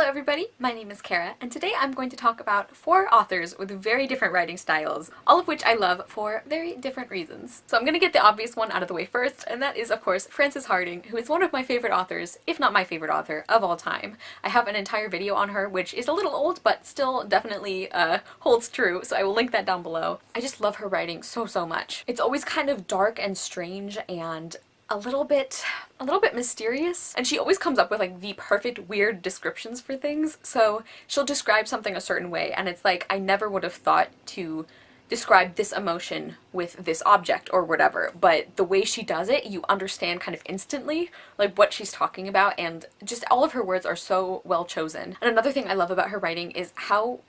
everybody, my name is Kara, and today I'm going to talk about 4 authors with very different writing styles, all of which I love for very different reasons. So I'm going to get the obvious one out of the way first, and that is of course Frances Hardinge, who is one of my favorite authors, if not my favorite author, of all time. I have an entire video on her, which is a little old, but still definitely holds true, so I will link that down below. I just love her writing so much. It's always kind of dark and strange and a little bit mysterious, and she always comes up with like the perfect weird descriptions for things. So she'll describe something a certain way and it's like, I never would have thought to describe this emotion with this object or whatever, but the way she does it, you understand kind of instantly like what she's talking about, and just all of her words are so well chosen. And another thing I love about her writing is how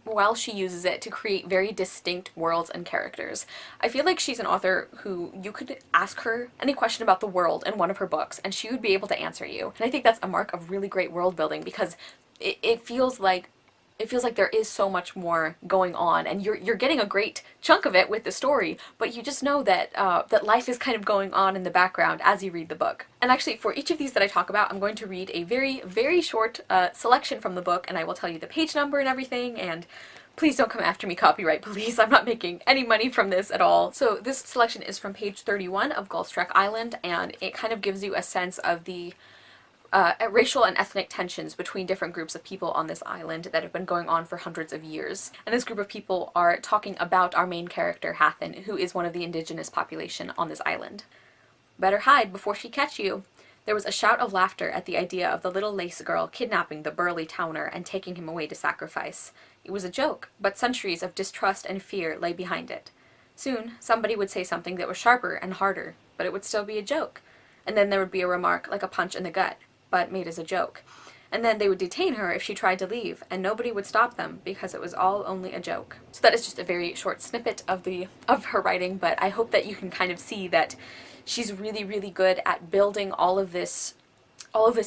well she uses it to create very distinct worlds and characters. I feel like she's an author who you could ask her any question about the world in one of her books and she would be able to answer you. And I think that's a mark of really great world building, because it feels like there is so much more going on, and you're getting a great chunk of it with the story, but you just know that that life is kind of going on in the background as you read the book. And actually, for each of these that I talk about, I'm going to read a very short selection from the book, and I will tell you the page number and everything, and please don't come after me, copyright police. I'm not making any money from this at all. So this selection is from page 31 of Gulfstreak Island, and it kind of gives you a sense of the racial and ethnic tensions between different groups of people on this island that have been going on for hundreds of years. And this group of people are talking about our main character, Hathin, who is one of the indigenous population on this island. "Better hide before she catch you." There was a shout of laughter at the idea of the little lace girl kidnapping the burly towner and taking him away to sacrifice. It was a joke, but centuries of distrust and fear lay behind it. Soon, somebody would say something that was sharper and harder, but it would still be a joke. And then there would be a remark like a punch in the gut, but made as a joke. And then they would detain her if she tried to leave, and nobody would stop them because it was all only a joke. So that is just a very short snippet of her writing, but I hope that you can kind of see that she's really good at building all of this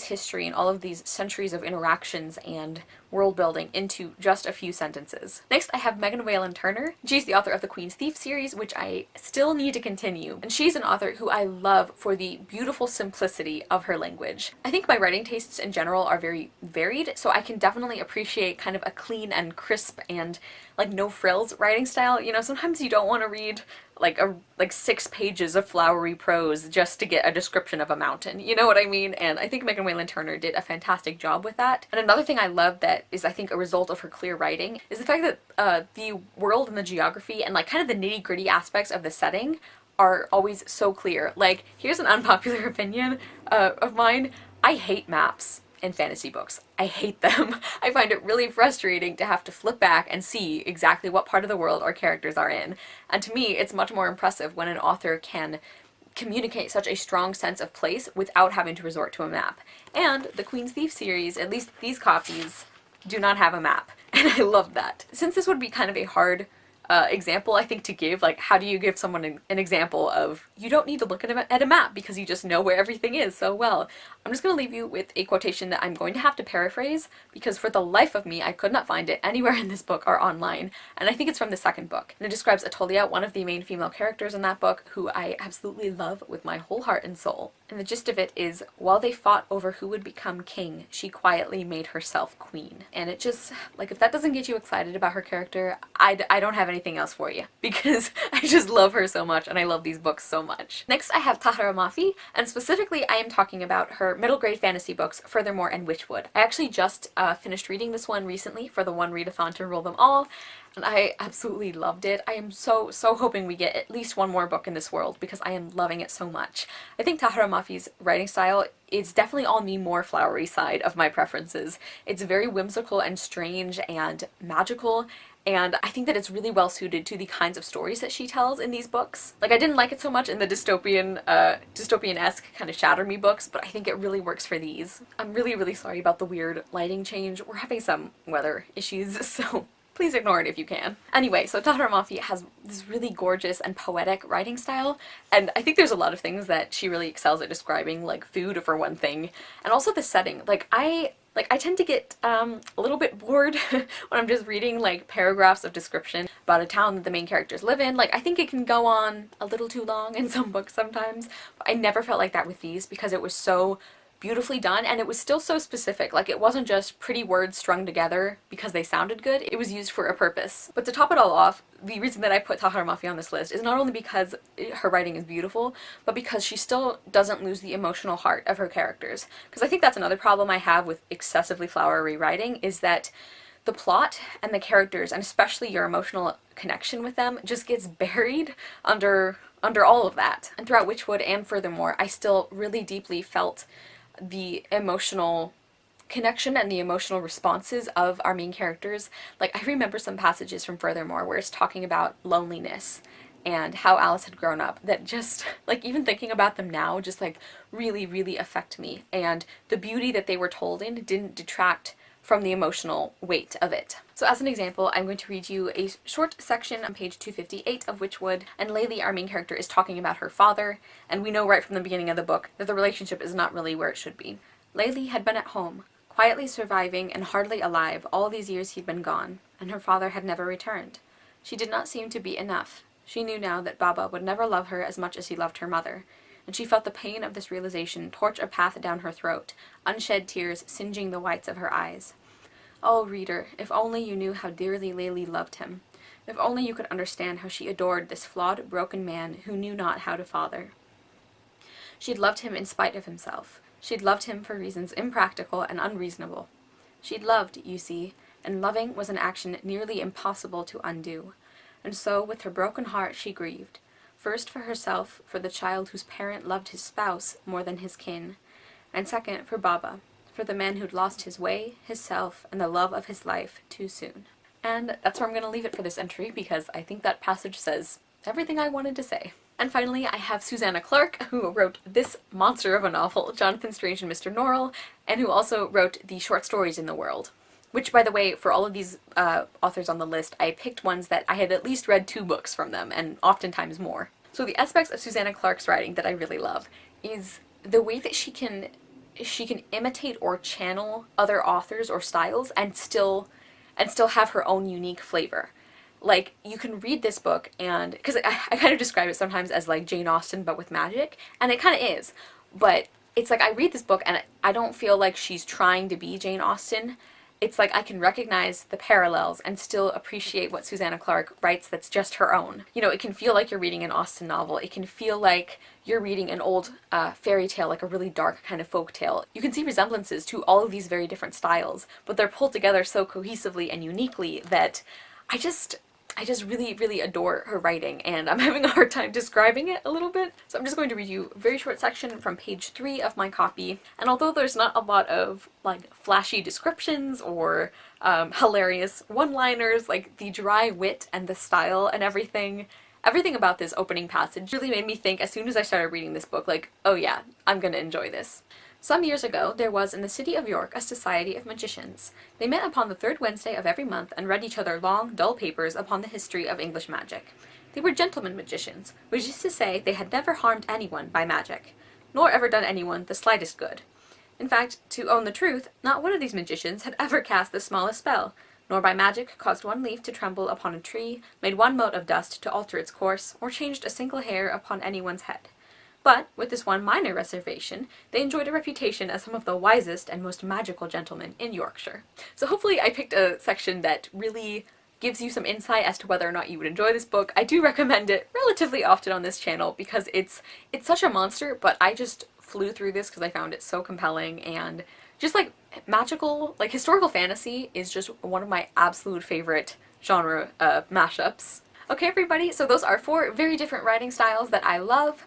history and all of these centuries of interactions and world building into just a few sentences. Next, I have Megan Whelan Turner. She's the author of the Queen's Thief series, which I still need to continue. And she's an author who I love for the beautiful simplicity of her language. I think my writing tastes in general are very varied, so I can definitely appreciate kind of a clean and crisp and like no frills writing style. You know, sometimes you don't want to read like 6 pages of flowery prose just to get a description of a mountain. You know what I mean? And I think Megan Whelan Turner did a fantastic job with that. And another thing I love that is I think a result of her clear writing is the fact that the world and the geography and like kind of the nitty-gritty aspects of the setting are always so clear. Like, here's an unpopular opinion of mine. I hate maps in fantasy books. I hate them. I find it really frustrating to have to flip back and see exactly what part of the world our characters are in. And to me, it's much more impressive when an author can communicate such a strong sense of place without having to resort to a map. And the Queen's Thief series, at least these copies, do not have a map, and I love that. Since this would be kind of a hard example, I think, to give, like, how do you give someone an example of you don't need to look at a map because you just know where everything is so well? I'm just going to leave you with a quotation that I'm going to have to paraphrase because for the life of me I could not find it anywhere in this book or online, and I think it's from the second book. And it describes Atolia, one of the main female characters in that book, who I absolutely love with my whole heart and soul. And the gist of it is, while they fought over who would become king, she quietly made herself queen. And it just, like, if that doesn't get you excited about her character, I don't have anything else for you, because I just love her so much and I love these books so much. Next, I have Tahara Mafi, and specifically I am talking about her middle grade fantasy books, Furthermore and Witchwood. I actually just finished reading this one recently for the one readathon to rule them all, and I absolutely loved it. I am so hoping we get at least one more book in this world because I am loving it so much. I think Tahara Mafi's writing style is definitely on the more flowery side of my preferences. It's very whimsical and strange and magical, and I think that it's really well suited to the kinds of stories that she tells in these books. Like, I didn't like it so much in the dystopian-esque kind of Shatter Me books, but I think it really works for these. I'm really sorry about the weird lighting change. We're having some weather issues, so please ignore it if you can. Anyway, so Tahara Mafi has this really gorgeous and poetic writing style, and I think there's a lot of things that she really excels at describing, like food for one thing, and also the setting. I tend to get a little bit bored when I'm just reading like paragraphs of description about a town that the main characters live in. Like, I think it can go on a little too long in some books sometimes, but I never felt like that with these because it was so beautifully done, and it was still so specific. Like, it wasn't just pretty words strung together because they sounded good, it was used for a purpose. But to top it all off, the reason that I put Tahereh Mafi on this list is not only because her writing is beautiful, but because she still doesn't lose the emotional heart of her characters. Because I think that's another problem I have with excessively flowery writing, is that the plot and the characters, and especially your emotional connection with them, just gets buried under all of that. And throughout Witchwood and Furthermore, I still really deeply felt the emotional connection and the emotional responses of our main characters. Like, I remember some passages from Furthermore where it's talking about loneliness and how Alice had grown up, that just, like, even thinking about them now just, like, really, really affect me. And the beauty that they were told in didn't detract from the emotional weight of it. So as an example, I'm going to read you a short section on page 258 of Witchwood, and Layli, our main character, is talking about her father, and we know right from the beginning of the book that the relationship is not really where it should be. Layli had been at home, quietly surviving and hardly alive all these years he'd been gone, and her father had never returned. She did not seem to be enough. She knew now that Baba would never love her as much as he loved her mother, and she felt the pain of this realization torch a path down her throat, unshed tears singeing the whites of her eyes. Oh, reader, if only you knew how dearly Layli loved him. If only you could understand how she adored this flawed, broken man who knew not how to father. She'd loved him in spite of himself. She'd loved him for reasons impractical and unreasonable. She'd loved, you see, and loving was an action nearly impossible to undo. And so, with her broken heart, she grieved. First for herself, for the child whose parent loved his spouse more than his kin, and second for Baba, for the man who'd lost his way, his self, and the love of his life too soon. And that's where I'm going to leave it for this entry, because I think that passage says everything I wanted to say. And finally, I have Susanna Clarke, who wrote this monster of a novel, Jonathan Strange and Mr. Norrell, and who also wrote the short stories in the world. Which, by the way, for all of these authors on the list, I picked ones that I had at least read 2 books from them, and oftentimes more. So the aspects of Susanna Clarke's writing that I really love is the way that she can imitate or channel other authors or styles and still have her own unique flavor. Like, you can read this book and, because I kind of describe it sometimes as like Jane Austen but with magic, and it kind of is, but it's like I read this book and I don't feel like she's trying to be Jane Austen. It's like I can recognize the parallels and still appreciate what Susanna Clarke writes that's just her own. You know, it can feel like you're reading an Austen novel. It can feel like you're reading an old fairy tale, like a really dark kind of folk tale. You can see resemblances to all of these very different styles, but they're pulled together so cohesively and uniquely that I just really, really adore her writing, and I'm having a hard time describing it a little bit. So I'm just going to read you a very short section from page 3 of my copy. And although there's not a lot of like flashy descriptions or hilarious one-liners, like the dry wit and the style and everything about this opening passage really made me think as soon as I started reading this book, like, oh yeah, I'm gonna enjoy this. Some years ago, there was in the city of York a society of magicians. They met upon the 3rd Wednesday of every month and read each other long, dull papers upon the history of English magic. They were gentlemen magicians, which is to say they had never harmed anyone by magic, nor ever done anyone the slightest good. In fact, to own the truth, not one of these magicians had ever cast the smallest spell, nor by magic caused one leaf to tremble upon a tree, made one mote of dust to alter its course, or changed a single hair upon anyone's head. But, with this one minor reservation, they enjoyed a reputation as some of the wisest and most magical gentlemen in Yorkshire. So hopefully I picked a section that really gives you some insight as to whether or not you would enjoy this book. I do recommend it relatively often on this channel because it's such a monster, but I just flew through this because I found it so compelling, and just like magical, like historical fantasy is just one of my absolute favorite genre mashups. Okay everybody, so those are 4 very different writing styles that I love.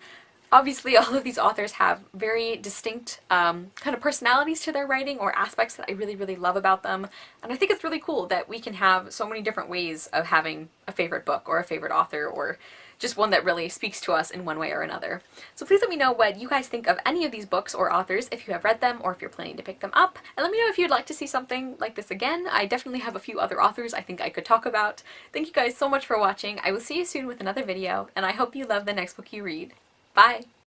Obviously, all of these authors have very distinct kind of personalities to their writing, or aspects that I really, really love about them, and I think it's really cool that we can have so many different ways of having a favorite book or a favorite author, or just one that really speaks to us in one way or another. So please let me know what you guys think of any of these books or authors, if you have read them or if you're planning to pick them up, and let me know if you'd like to see something like this again. I definitely have a few other authors I think I could talk about. Thank you guys so much for watching. I will see you soon with another video, and I hope you love the next book you read. Bye!